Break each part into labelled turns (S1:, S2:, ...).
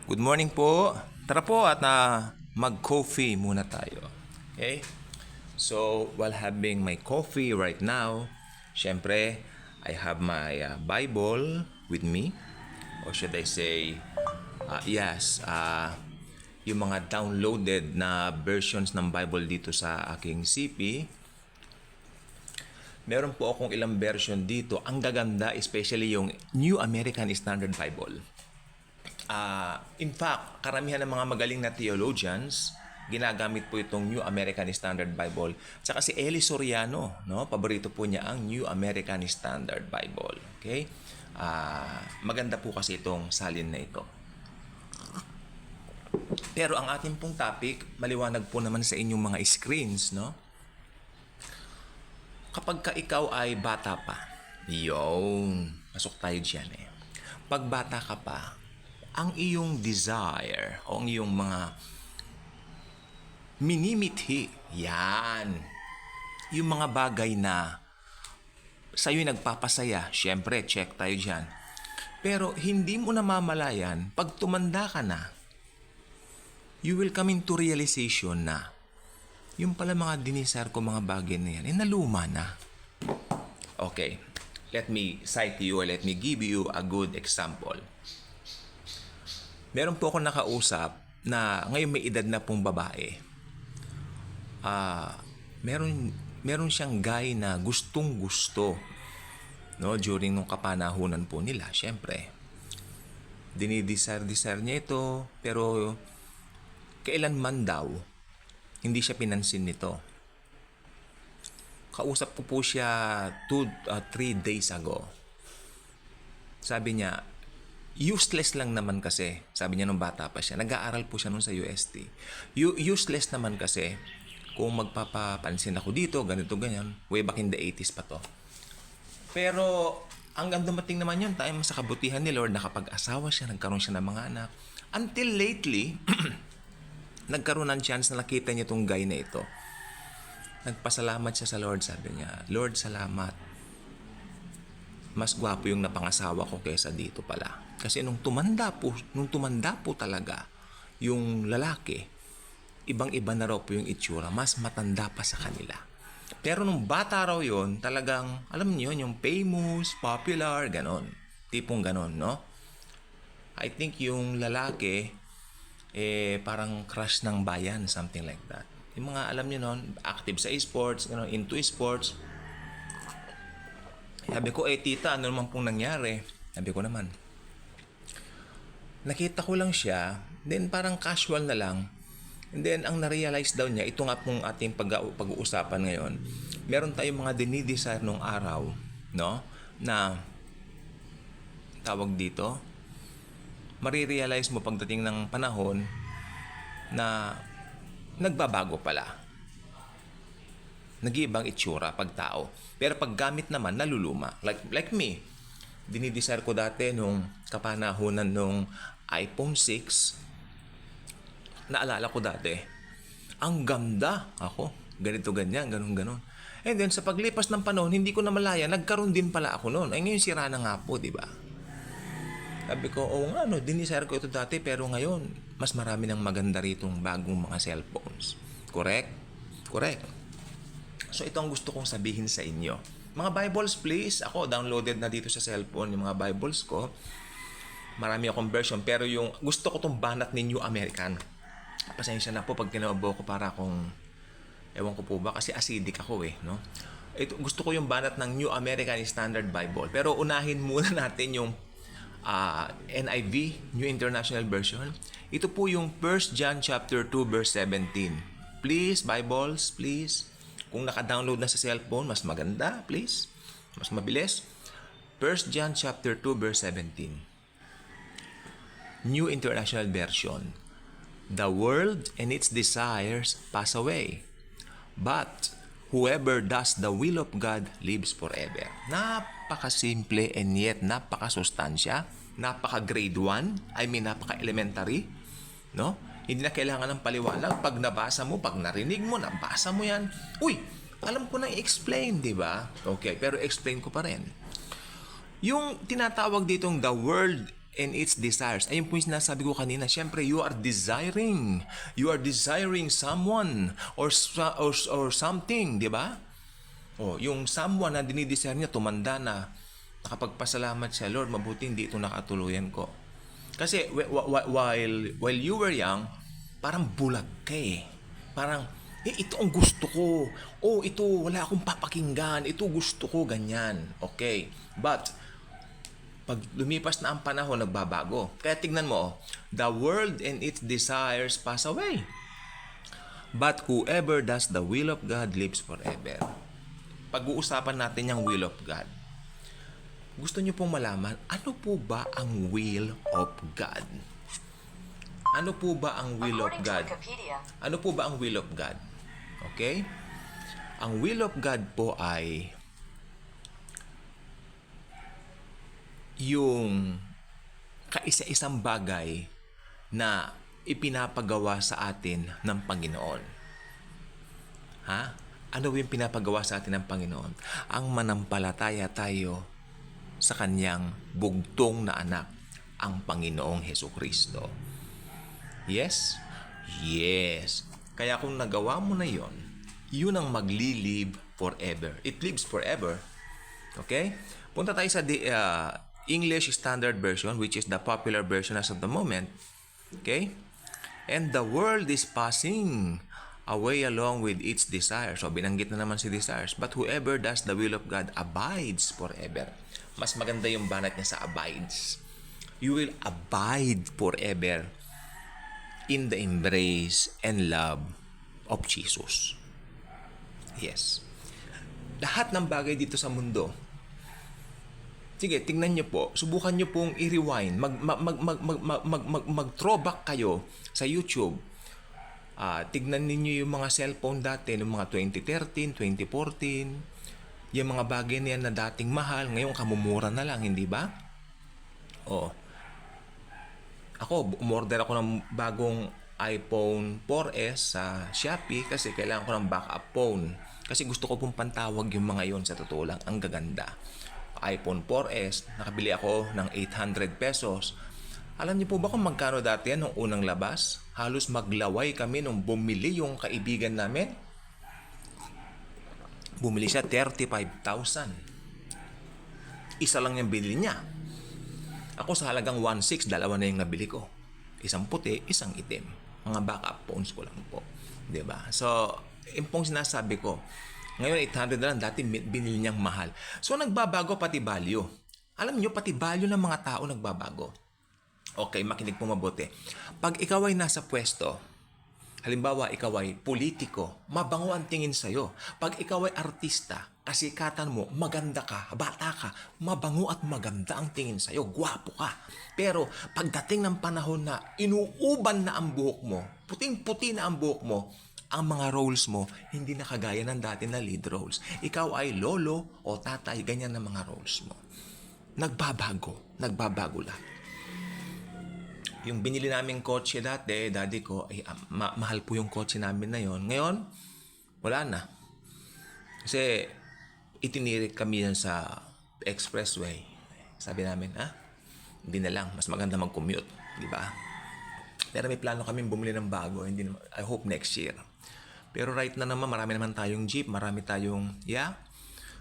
S1: Good morning po. Tara po at mag-coffee muna tayo. Okay? So, while having my coffee right now, syempre, I have my Bible with me. Or should I say, yung mga downloaded na versions ng Bible dito sa aking CP. Meron po akong ilang version dito. Ang gaganda, especially yung New American Standard Bible. In fact, karamihan ng mga magaling na theologians, ginagamit po itong New American Standard Bible. Tsaka si Eli Soriano, no? Paborito po niya ang New American Standard Bible. Okay? Maganda po kasi itong salin na ito. Pero ang ating pong topic, maliwanag po naman sa inyong mga screens, no? Kapag ka ikaw ay bata pa, pasok tayo dyan eh. Pag bata ka pa, ang iyong desire o ang iyong mga minimithi, yan. Yung mga bagay na sa'yo'y nagpapasaya, syempre, check tayo dyan. Pero hindi mo namamalayan, pag tumanda ka na, you will come into realization na yung pala mga dinisar ko mga bagay na yan, naluma na. Okay, let me cite you or let me give you a good example. Meron po ako nakausap na ngayon may edad na pong babae. Meron siyang guy na gustong-gusto, no, during nung kapanahunan po nila, syempre. Dinidesire niya ito, pero kailanman daw hindi siya pinansin nito. Kausap ko po siya 3 days ago. Sabi niya, useless lang naman kasi. Sabi niya nung bata pa siya. Nag-aaral po siya nung sa UST. Useless naman kasi kung magpapapansin ako dito, ganito, ganyan. Way back in the 80s pa to. Pero hanggang dumating naman yun, tayo sa kabutihan ni Lord, nakapag-asawa siya, nagkaroon siya ng mga anak. Until lately, nagkaroon ng chance na nakita niya itong guy na ito. Nagpasalamat siya sa Lord. Sabi niya, Lord, salamat. Mas gwapo yung napangasawa ko kaysa dito pala. Kasi nung tumanda po talaga yung lalaki, ibang-iba na raw po yung itsura, mas matanda pa sa kanila. Pero nung bata raw yon, talagang, alam niyo yun, yung famous, popular, ganon. Tipong ganon, no? I think yung lalaki, parang crush ng bayan, something like that. Yung mga, alam niyo nun, active sa esports, ganon, into esports. Sabi ko, tita, ano naman pong nangyari? Sabi ko naman, nakita ko lang siya, then parang casual na lang. And then, ang na-realize daw niya, ito nga pong ating pag-uusapan ngayon, meron tayong mga dinidesire nung araw, no? Na, tawag dito, marirealize mo pagdating ng panahon na nagbabago pala. Nag-iibang itsura pag tao. Pero pag gamit naman, naluluma. Like me, dinidesire ko dati nung kapanahunan nung iPhone 6. Naalala ko dati, ang ganda ako. Ganito, ganyan, ganun. And then, sa paglipas ng panahon, hindi ko na malaya, nagkaroon din pala ako noon. Ay, ngayon sira na nga po, di ba? Sabi ko, dinisire ko ito dati, pero ngayon, mas marami ng maganda ritong bagong mga cellphones. Correct? So, ito ang gusto kong sabihin sa inyo. Mga Bibles, please. Ako, downloaded na dito sa cellphone yung mga Bibles ko. Marami akong version, pero yung gusto ko tong banat ni New American. Pasensya na po pag tinawag ko para akong, ewan ko po ba, kasi acidic ako no? Gusto ko yung banat ng New American Standard Bible. Pero unahin muna natin yung NIV, New International Version. Ito po yung 1 John chapter 2 verse 17. Please, Bibles, please. Kung naka-download na sa cellphone, mas maganda, please. Mas mabilis. 1 John chapter 2 verse 17. New International Version. The world and its desires pass away, but whoever does the will of God lives forever. Napakasimple and yet napakasustansya. Napaka-grade 1. Napaka-elementary. No? Hindi na kailangan ng paliwanag. Pag nabasa mo, pag narinig mo, nabasa mo yan. Uy, alam ko na i-explain, di ba? Okay, pero explain ko pa rin. Yung tinatawag ditong the world and its desires. Ayun po yung sinasabi ko kanina. Siyempre, you are desiring. You are desiring someone or something, di ba? Oh, yung someone na dinidesire niya, tumanda na, nakapagpasalamat siya, Lord, mabuti hindi ito nakatuluyan ko. Kasi while you were young, parang bulag ka eh. Parang, ito ang gusto ko. Oh, ito, wala akong papakinggan. Ito gusto ko, ganyan. Okay. But, pag lumipas na ang panahon, nagbabago. Kaya tignan mo, the world and its desires pass away. But whoever does the will of God lives forever. Pag-uusapan natin yung will of God. Gusto niyo pong malaman, ano po ba ang will of God? Ano po ba ang will of God? Ano po ba ang will of God? Okay? Ang will of God po ay yung kaisa-isang bagay na ipinapagawa sa atin ng Panginoon. Ha? Ano yung pinapagawa sa atin ng Panginoon? Ang manampalataya tayo sa kanyang bugtong na anak, ang Panginoong Hesukristo. Yes? Yes. Kaya kung nagawa mo na yon, yun ang magli-live forever. It lives forever. Okay? Punta tayo sa English Standard Version, which is the popular version as of the moment. Okay? And the world is passing away along with its desires. So, binanggit na naman si desires. But whoever does the will of God abides forever. Mas maganda yung banat niya sa abides. You will abide forever in the embrace and love of Jesus. Yes. Lahat ng bagay dito sa mundo, sige, tingnan nyo po, subukan nyo pong i-rewind, mag-throwback kayo sa YouTube. Tignan ninyo yung mga cellphone dati, noong mga 2013, 2014, yung mga bagay na yan na dating mahal, ngayon kamumura na lang, hindi ba? Oo. Ako, umorder ako ng bagong iPhone 4S sa Shopee kasi kailangan ko ng backup phone. Kasi gusto ko pong pantawag yung mga yon, sa totoo lang, ang gaganda. iPhone 4S, nakabili ako ng 800 pesos. Alam niyo po ba kung magkano dati yan nung unang labas? Halos maglaway kami nung bumili yung kaibigan namin. Bumili siya 35,000. Isa lang yung binili niya. Ako sa halagang 1.6, dalawa na yung nabili ko. Isang puti, isang itim. Mga backup phones ko lang po. 'Di ba? So, yung pong sinasabi ko, ngayon 800 na lang, dati binili niyang mahal. So, nagbabago pati value. Alam niyo, pati value ng mga tao nagbabago. Okay, makinig po mabuti. Pag ikaw ay nasa pwesto, halimbawa ikaw ay politiko, mabango ang tingin sa'yo. Pag ikaw ay artista, kasikatan mo, maganda ka, bata ka, mabango at maganda ang tingin sa'yo, gwapo ka. Pero pagdating ng panahon na inuuban na ang buhok mo, puting-puti na ang buhok mo, ang mga roles mo, hindi na kagaya ng dati na lead roles. Ikaw ay lolo o tatay, ganyan na mga roles mo. Nagbabago lang. Yung binili naming kotse dati, daddy ko, ay mahal po yung kotse namin na yon. Ngayon, wala na. Kasi itinirik kami yan sa expressway. Sabi namin, hindi na lang, mas maganda mag-commute, di ba? Pero may plano kami bumili ng bago, hindi naman, I hope next year. Pero right na naman, marami naman tayong jeep, marami tayong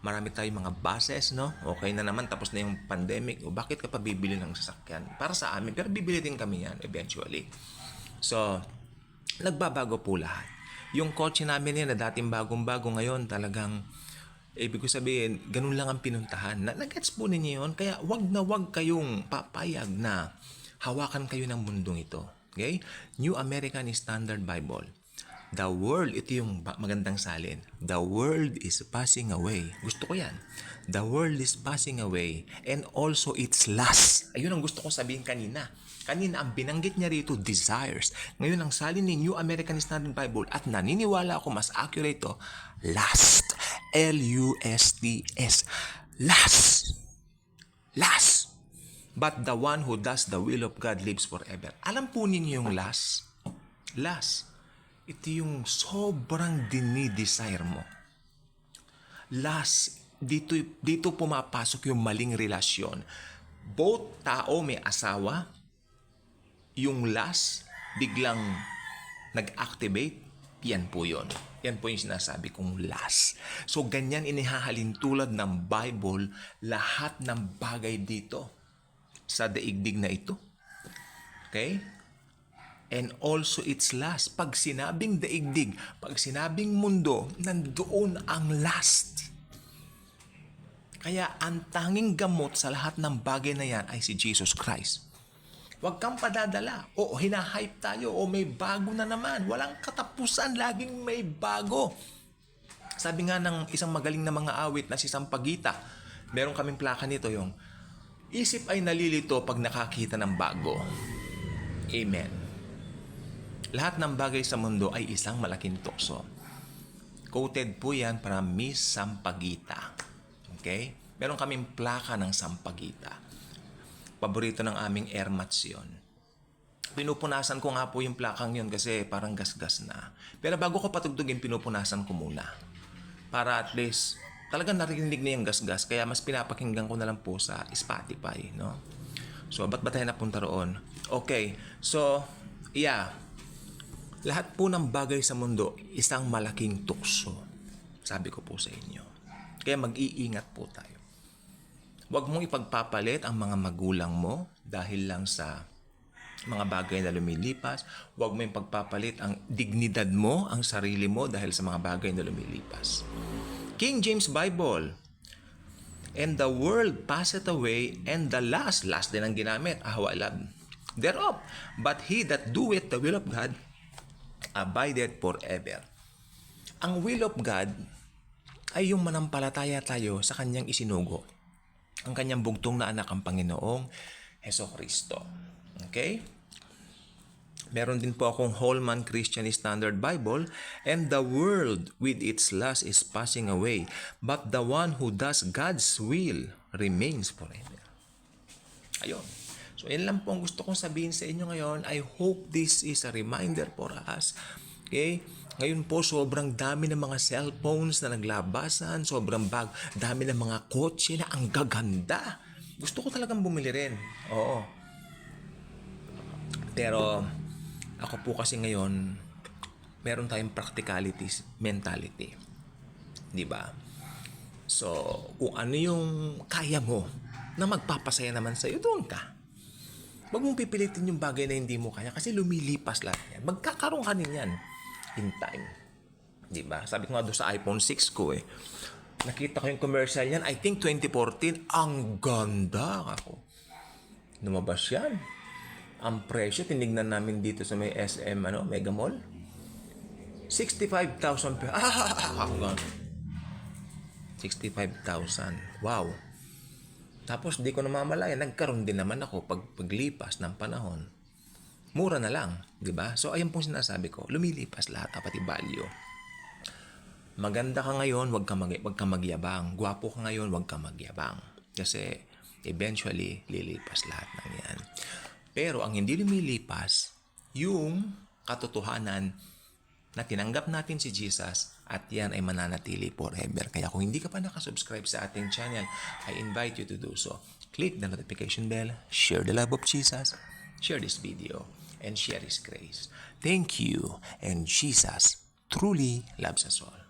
S1: mga buses, no? Okay na naman, tapos na yung pandemic. O bakit ka pa bibili ng sasakyan? Para sa amin, pero bibili din kami yan eventually. So, nagbabago po lahat. Yung kotse namin yan na dating bagong-bago ngayon, talagang, ibig ko sabihin, ganun lang ang pinuntahan. Nag-gets po ninyo yun? Kaya wag na wag kayong papayag na hawakan kayo ng mundong ito. Okay? New American Standard Bible. The world, ito yung magandang salin. The world is passing away. Gusto ko yan. The world is passing away and also its lust. Ayun ang gusto ko sabihin kanina. Kanina ang binanggit niya rito, desires. Ngayon ang salin ni New American Standard Bible at naniniwala ako mas accurate to, lust. L-U-S-T-S. Lust. Lust. But the one who does the will of God lives forever. Alam po ninyo yung lust? Lust. Ito yung sobrang dinidesire mo. Last, dito pumapasok yung maling relasyon. both tao may asawa, yung last biglang nag-activate, yan po yun. Yan po yung sinasabi kong last. So, ganyan inihahalin tulad ng Bible lahat ng bagay dito sa daigdig na ito. Okay? And also its last. Pag sinabing daigdig, pag sinabing mundo, nandoon ang last. Kaya ang tanging gamot sa lahat ng bagay na yan ay si Jesus Christ. Huwag kang padadala. O hinahype tayo. O may bago na naman. Walang katapusan. Laging may bago. Sabi nga ng isang magaling na mga awit na si Sampaguita, meron kaming plaka nito yung, isip ay nalilito pag nakakita ng bago. Amen. Lahat ng bagay sa mundo ay isang malaking tukso. Quoted po yan para Miss Sampaguita. Okay? Meron kaming plaka ng Sampaguita. Paborito ng aming airmats yun. Pinupunasan ko nga po yung plakang yun kasi parang gasgas na. Pero bago ko patugtugin, pinupunasan ko muna. Para at least, talagang narinig na yung gasgas. Kaya mas pinapakinggan ko na lang po sa Spotify. No? So, ba't ba tayo napunta roon? Okay. So, yeah. Lahat po ng bagay sa mundo, isang malaking tukso. Sabi ko po sa inyo. Kaya mag-iingat po tayo. Huwag mong ipagpapalit ang mga magulang mo dahil lang sa mga bagay na lumilipas. Huwag mo ipagpapalit ang dignidad mo, ang sarili mo dahil sa mga bagay na lumilipas. King James Bible. And the world passeth away, and the last din ang ginamit, ahwalad thereof. But he that doeth the will of God abideth forever. Ang will of God ay yung manampalataya tayo sa kanyang isinugo. Ang kanyang bugtong na anak ang Panginoong Hesukristo. Okay? Meron din po akong Holman Christian Standard Bible, and the world with its lust is passing away, but the one who does God's will remains forever. Ayun. So, yan lang po ang gusto kong sabihin sa inyo ngayon. I hope this is a reminder for us. Okay? Ngayon po, sobrang dami ng mga cellphones na naglabasan, sobrang dami ng mga kotse na ang gaganda. Gusto ko talagang bumili rin. Oo. Pero, ako po kasi ngayon, meron tayong practicalities, mentality. Di ba? So, kung ano yung kaya mo na magpapasaya naman sa'yo, doon ka. Huwag mong pipilitin yung bagay na hindi mo kaya kasi lumilipas lahat yan. Magkakaroon ka yan in time. Diba? Sabi ko nga doon sa iPhone 6 ko nakita ko yung commercial yan. I think 2014. Ang ganda ako. Lumabas yan. Ang presyo, tinignan namin dito sa may SM, Mega Mall. 65,000 pesos. 65,000. Wow. Tapos di ko namamalayan, nagkaroon din naman ako paglipas ng panahon. Mura na lang, di ba? So ayun pong sinasabi ko, lumilipas lahat, pati value. Maganda ka ngayon, wag ka magyabang. Gwapo ka ngayon, wag ka magyabang. Kasi eventually lilipas lahat ng yan. Pero ang hindi lumilipas, yung katotohanan na tinanggap natin si Jesus at yan ay mananatili forever. Kaya kung hindi ka pa nakasubscribe sa ating channel, I invite you to do so. Click the notification bell, share the love of Jesus, share this video, and share His grace. Thank you, and Jesus truly loves us all.